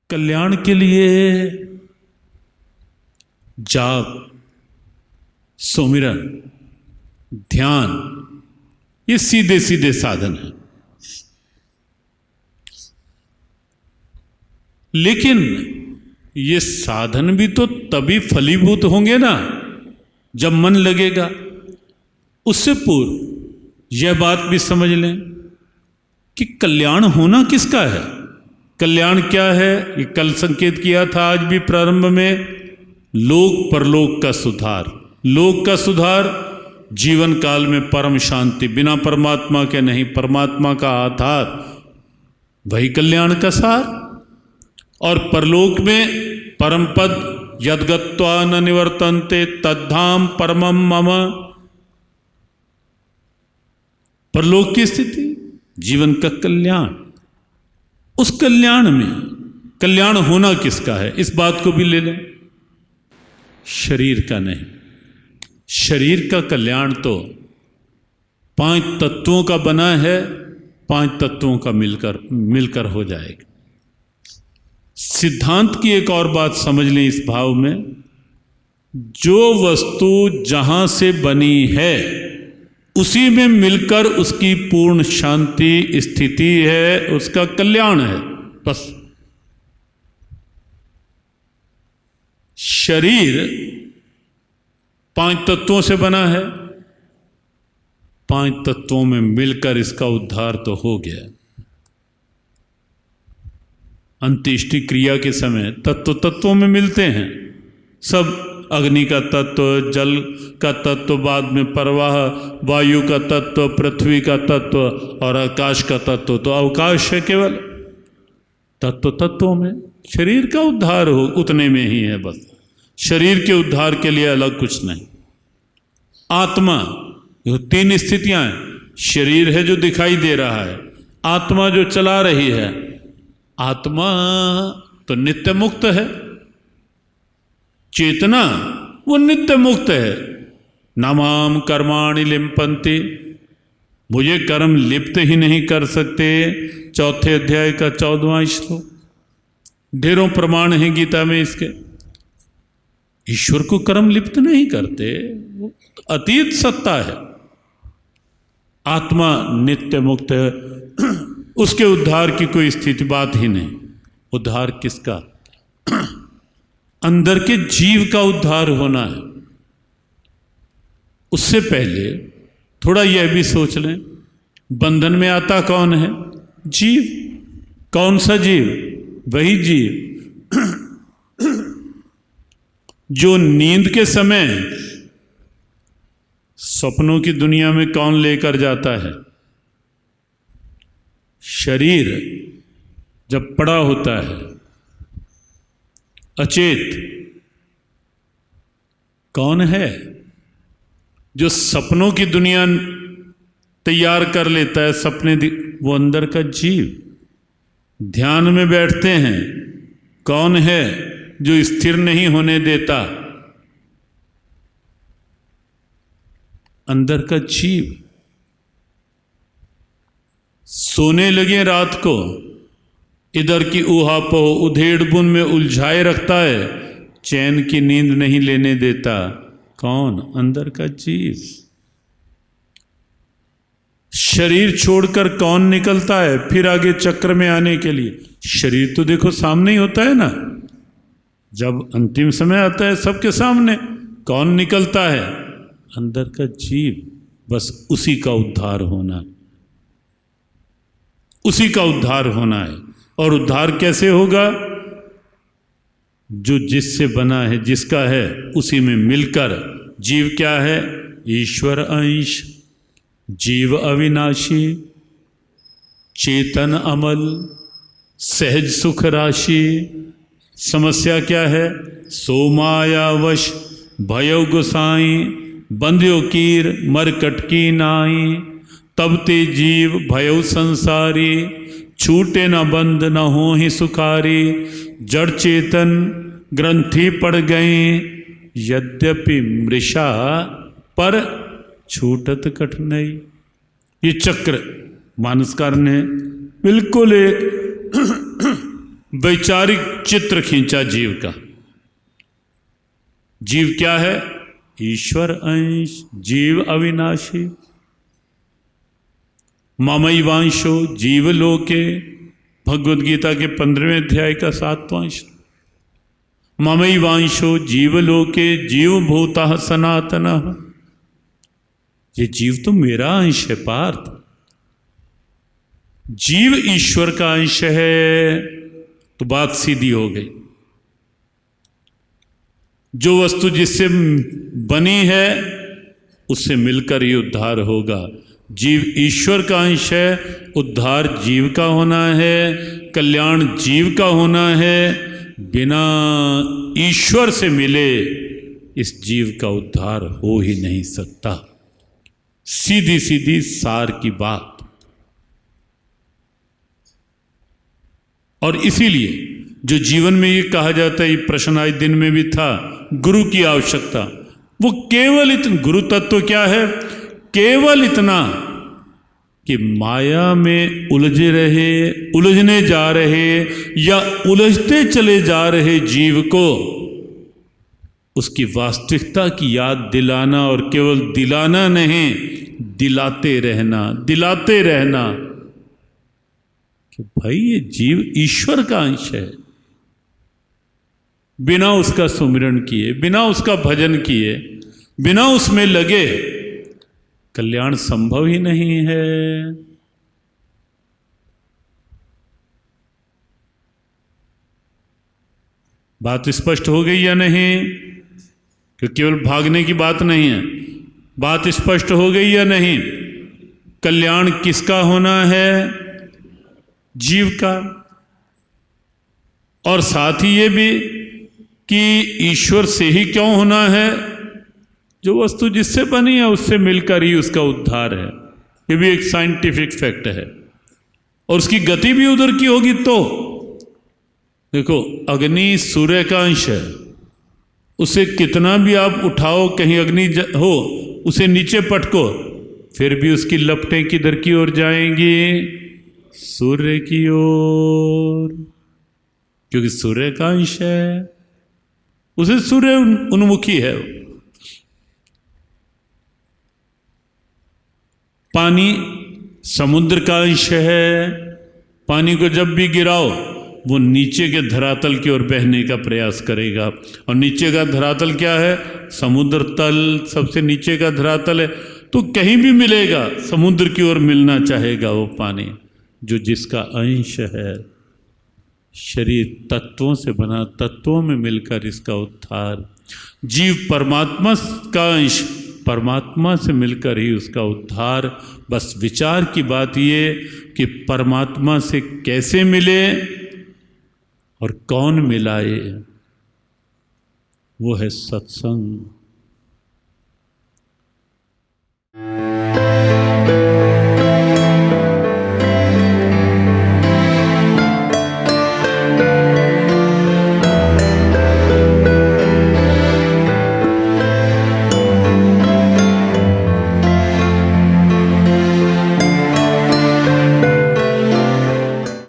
कल्याण के लिए जाप, सुमिरन, ध्यान, ये सीधे सीधे साधन है। लेकिन ये साधन भी तो तभी फलीभूत होंगे ना जब मन लगेगा। उससे पूर्व यह बात भी समझ लें कि कल्याण होना किसका है। कल्याण क्या है, ये कल संकेत किया था, आज भी प्रारंभ में, लोक परलोक का सुधार। लोक का सुधार, जीवन काल में परम शांति, बिना परमात्मा के नहीं, परमात्मा का आधार, वही कल्याण का सार। और परलोक में परम पद, यद्गत्वा न निवर्तन्ते तद्धाम परमम मम, परलोक की स्थिति, जीवन का कल्याण। उस कल्याण में कल्याण होना किसका है, इस बात को भी ले लें। शरीर का नहीं। शरीर का कल्याण तो 5 तत्वों का बना है, 5 तत्वों का मिलकर हो जाएगा। सिद्धांत की एक और बात समझ लें इस भाव में, जो वस्तु जहां से बनी है उसी में मिलकर उसकी पूर्ण शांति स्थिति है, उसका कल्याण है, बस। शरीर 5 तत्वों से बना है, 5 तत्वों में मिलकर इसका उद्धार तो हो गया। अंत्येष्टि क्रिया के समय तत्वों में मिलते हैं सब। अग्नि का तत्व, जल का तत्व, बाद में प्रवाह, वायु का तत्व, पृथ्वी का तत्व और आकाश का तत्व। तो अवकाश है केवल। तत्वों में शरीर का उद्धार हो उतने में ही है बस। शरीर के उद्धार के लिए अलग कुछ नहीं। आत्मा, ये 3 स्थितियां हैं। शरीर है जो दिखाई दे रहा है, आत्मा जो चला रही है। आत्मा तो नित्य मुक्त है, चेतना वो नित्य मुक्त है। नमाम कर्माणि लिम्पन्ति, मुझे कर्म लिप्त ही नहीं कर सकते। 4 अध्याय का 14वां श्लोक। ढेरों प्रमाण हैं गीता में इसके। ईश्वर को कर्म लिप्त नहीं करते, वो अतीत सत्ता है। आत्मा नित्य मुक्त है, उसके उद्धार की कोई स्थिति बात ही नहीं। उद्धार किसका? अंदर के जीव का उद्धार होना है। उससे पहले थोड़ा यह भी सोच लें, बंधन में आता कौन है? जीव। कौन सा जीव? वही जीव जो नींद के समय सपनों की दुनिया में कौन लेकर जाता है? शरीर जब पड़ा होता है अचेत, कौन है जो सपनों की दुनिया तैयार कर लेता है? सपने वो अंदर का जीव। ध्यान में बैठते हैं, कौन है जो स्थिर नहीं होने देता? अंदर का जीव। सोने लगे रात को, इधर की ऊहापोह उधेड़ बुन में उलझाए रखता है, चैन की नींद नहीं लेने देता। कौन? अंदर का जीव। शरीर छोड़कर कौन निकलता है फिर आगे चक्र में आने के लिए? शरीर तो देखो सामने ही होता है ना, जब अंतिम समय आता है सबके सामने। कौन निकलता है? अंदर का जीव। बस उसी का उद्धार होना, उसी का उद्धार होना है। और उद्धार कैसे होगा? जो जिससे बना है, जिसका है, उसी में मिलकर। जीव क्या है? ईश्वर अंश, जीव अविनाशी, चेतन अमल, सहज सुख राशि। समस्या क्या है? सो मायावश भयो गुसाई, बंध्यो कीर मरकट की नाई। तब ते जीव भयो संसारी, छूटे न बंध न हो ही सुखारी। जड़ चेतन ग्रंथि पड़ गए, यद्यपि मृषा पर छूटत कठिनाई। ये चक्र मानसकार ने बिल्कुल एक वैचारिक चित्र खींचा जीव का। जीव क्या है? ईश्वर अंश, जीव अविनाशी। ममैवांशो जीवलोके, भगवद गीता के 15वें अध्याय का 7वां श्लोक। ममैवांशो जीवलोके जीवभूतः सनातनः। ये जीव तो मेरा अंश है पार्थ। जीव ईश्वर का अंश है तो बात सीधी हो गई। जो वस्तु जिससे बनी है उससे मिलकर ही उद्धार होगा। जीव ईश्वर का अंश है, उद्धार जीव का होना है, कल्याण जीव का होना है। बिना ईश्वर से मिले इस जीव का उद्धार हो ही नहीं सकता। सीधी सीधी सार की बात। और इसीलिए जो जीवन में ये कहा जाता है, ये प्रश्न आज दिन में भी था, गुरु की आवश्यकता। वो केवल इतना, गुरु तत्व क्या है? केवल इतना कि माया में उलझे रहे, उलझने जा रहे या उलझते चले जा रहे जीव को उसकी वास्तविकता की याद दिलाना, और केवल दिलाना नहीं, दिलाते रहना, दिलाते रहना कि भाई ये जीव ईश्वर का अंश है। बिना उसका सुमिरन किए, बिना उसका भजन किए, बिना उसमें लगे कल्याण संभव ही नहीं है। बात स्पष्ट हो गई या नहीं? कि केवल भागने की बात नहीं है, बात स्पष्ट हो गई या नहीं? कल्याण किसका होना है? जीव का। और साथ ही ये भी कि ईश्वर से ही क्यों होना है? जो वस्तु जिससे बनी है उससे मिलकर ही उसका उद्धार है। ये भी एक साइंटिफिक फैक्ट है। और उसकी गति भी उधर की होगी। तो देखो, अग्नि सूर्य का अंश है, उसे कितना भी आप उठाओ, कहीं अग्नि हो, उसे नीचे पटको, फिर भी उसकी लपटें किधर की ओर जाएंगी? सूर्य की ओर, क्योंकि सूर्य का अंश है, उसे सूर्य उन्मुखी है। पानी समुद्र का अंश है। पानी को जब भी गिराओ वो नीचे के धरातल की ओर बहने का प्रयास करेगा। और नीचे का धरातल क्या है? समुद्र तल सबसे नीचे का धरातल है। तो कहीं भी मिलेगा, समुद्र की ओर मिलना चाहेगा वो पानी, जो जिसका अंश है। शरीर तत्वों से बना, तत्वों में मिलकर इसका उद्धार। जीव परमात्मा का अंश, परमात्मा से मिलकर ही उसका उद्धार। बस विचार की बात ये कि परमात्मा से कैसे मिले और कौन मिलाए? वो है सत्संग।